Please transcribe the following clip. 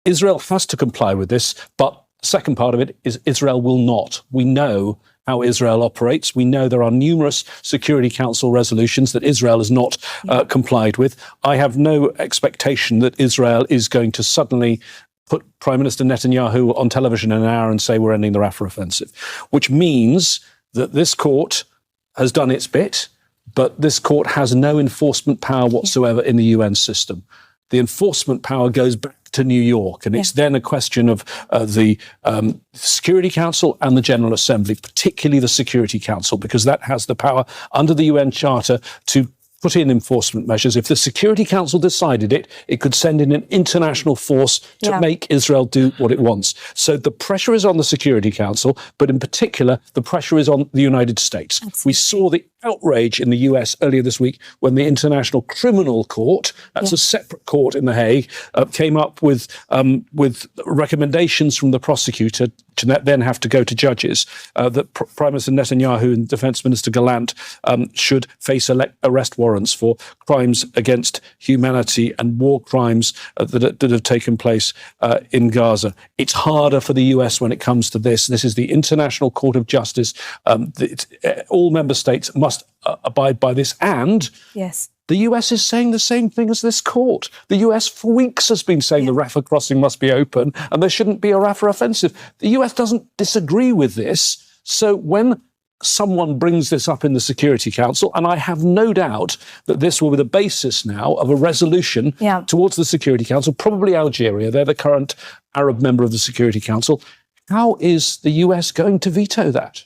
Israel has to comply with this, but the second part of it is Israel will not. We know how Israel operates. We know there are numerous Security Council resolutions that Israel has not complied with. I have no expectation that Israel is going to suddenly put Prime Minister Netanyahu on television in an hour and say we're ending the Rafah offensive, which means that this court has done its bit, but this court has no enforcement power whatsoever in the UN system. The enforcement power goes back to New York, and it's then a question of the Security Council and the General Assembly, particularly the Security Council, because that has the power under the UN Charter to put in enforcement measures. If the Security Council decided it, it could send in an international force to make Israel do what it wants. So the pressure is on the Security Council, but in particular, the pressure is on the United States. Absolutely. We saw the outrage in the US earlier this week when the International Criminal Court, that's a separate court in The Hague, came up with recommendations from the prosecutor to then have to go to judges, that Prime Minister Netanyahu and Defence Minister Gallant should face arrest warrants for crimes against humanity and war crimes that have taken place in Gaza. It's harder for the US when it comes to this. This is the International Court of Justice. All member states must abide by this. And the US is saying the same thing as this court. The US for weeks has been saying the Rafah crossing must be open and there shouldn't be a Rafah offensive. The US doesn't disagree with this. So when someone brings this up in the Security Council, and I have no doubt that this will be the basis now of a resolution towards the Security Council, probably Algeria, they're the current Arab member of the Security Council. How is the US going to veto that?